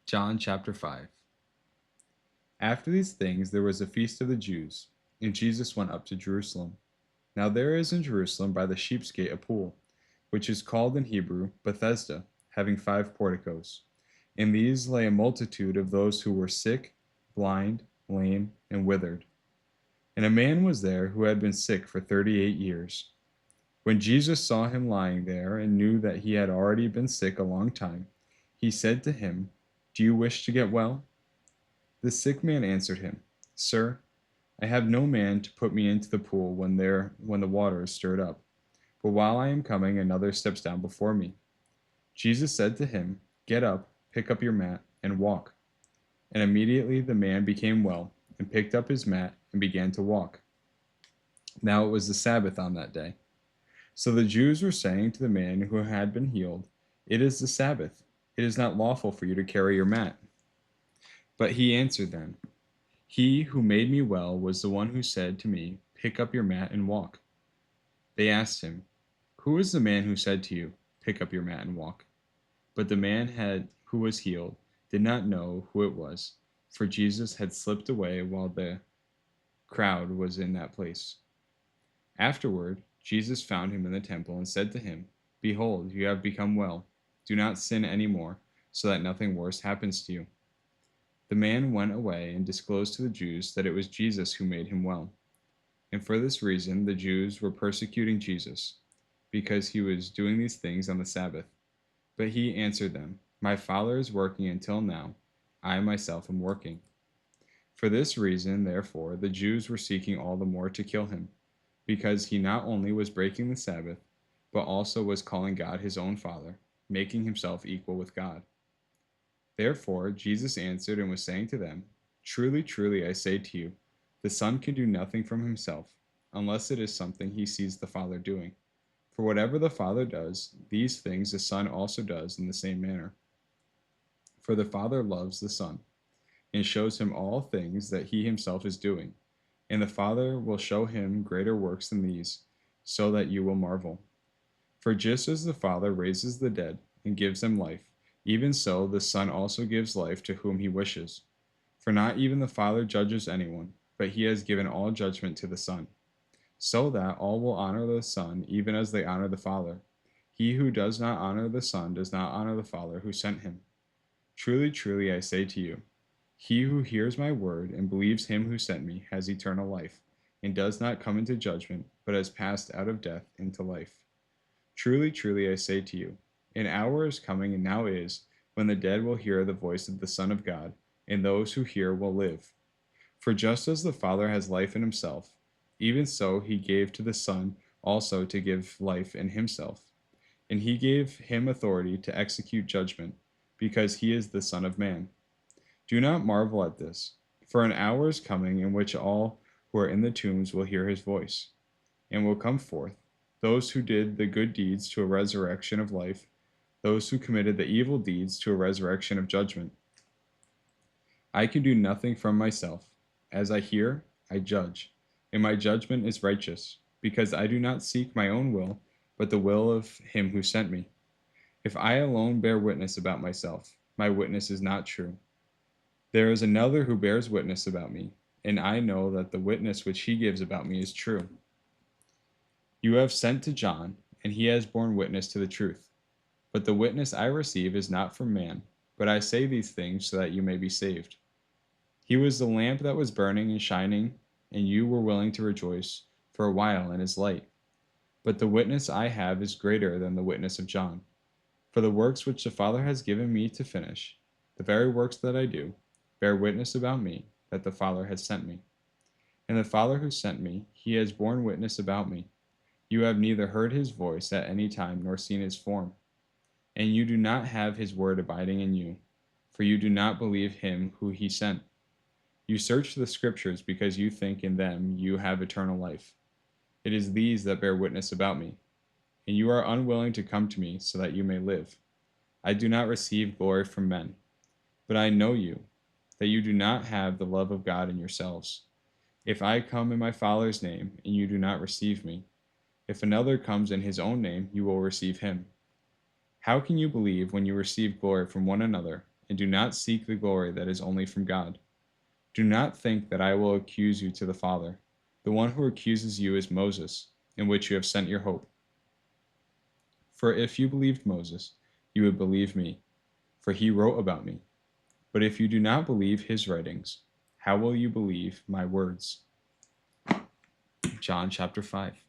John chapter 5. After these things there was a feast of the Jews, and Jesus went up to Jerusalem. Now there is in Jerusalem by the sheep's gate a pool, which is called in Hebrew Bethesda, having 5 porticos. In these lay a multitude of those who were sick, blind, lame, and withered. And a man was there who had been sick for 38 years. When Jesus saw him lying there and knew that he had already been sick a long time, he said to him, "Do you wish to get well?" The sick man answered him, "Sir, I have no man to put me into the pool when the water is stirred up. But while I am coming, another steps down before me." Jesus said to him, "Get up, pick up your mat, and walk." And immediately the man became well, and picked up his mat, and began to walk. Now it was the Sabbath on that day. So the Jews were saying to the man who had been healed, "It is the Sabbath. It is not lawful for you to carry your mat." But he answered them, "He who made me well was the one who said to me, 'Pick up your mat and walk.'" They asked him, "Who is the man who said to you, 'Pick up your mat and walk'?" But the man who was healed did not know who it was, for Jesus had slipped away while the crowd was in that place. Afterward, Jesus found him in the temple and said to him, "Behold, you have become well. Do not sin any more, so that nothing worse happens to you." The man went away and disclosed to the Jews that it was Jesus who made him well. And for this reason the Jews were persecuting Jesus, because he was doing these things on the Sabbath. But he answered them, "My Father is working until now. I myself am working." For this reason, therefore, the Jews were seeking all the more to kill him, because he not only was breaking the Sabbath, but also was calling God his own Father, making himself equal with God. Therefore Jesus answered and was saying to them, "Truly, truly, I say to you, the Son can do nothing from himself, unless it is something he sees the Father doing. For whatever the Father does, these things the Son also does in the same manner. For the Father loves the Son, and shows him all things that he himself is doing, and the Father will show him greater works than these, so that you will marvel. For just as the Father raises the dead and gives them life, even so the Son also gives life to whom he wishes. For not even the Father judges anyone, but he has given all judgment to the Son, so that all will honor the Son even as they honor the Father. He who does not honor the Son does not honor the Father who sent him. Truly, truly, I say to you, he who hears my word and believes him who sent me has eternal life, and does not come into judgment, but has passed out of death into life. Truly, truly, I say to you, an hour is coming and now is, when the dead will hear the voice of the Son of God, and those who hear will live. For just as the Father has life in himself, even so he gave to the Son also to give life in himself. And he gave him authority to execute judgment, because he is the Son of Man. Do not marvel at this, for an hour is coming in which all who are in the tombs will hear his voice, and will come forth, those who did the good deeds to a resurrection of life, those who committed the evil deeds to a resurrection of judgment. I can do nothing from myself. As I hear, I judge, and my judgment is righteous, because I do not seek my own will, but the will of him who sent me. If I alone bear witness about myself, my witness is not true. There is another who bears witness about me, and I know that the witness which he gives about me is true. You have sent to John, and he has borne witness to the truth. But the witness I receive is not from man, but I say these things so that you may be saved. He was the lamp that was burning and shining, and you were willing to rejoice for a while in his light. But the witness I have is greater than the witness of John. For the works which the Father has given me to finish, the very works that I do, bear witness about me that the Father has sent me. And the Father who sent me, he has borne witness about me. You have neither heard his voice at any time nor seen his form. And you do not have his word abiding in you, for you do not believe him who he sent. You search the Scriptures because you think in them you have eternal life. It is these that bear witness about me, and you are unwilling to come to me so that you may live. I do not receive glory from men, but I know you, that you do not have the love of God in yourselves. If I come in my Father's name, and you do not receive me, if another comes in his own name, you will receive him. How can you believe when you receive glory from one another, and do not seek the glory that is only from God. Do not think that I will accuse you to the Father. The one who accuses you is Moses, in which you have sent your hope. For if you believed Moses, you would believe me, for he wrote about me. But if you do not believe his writings, how will you believe my words? John chapter 5.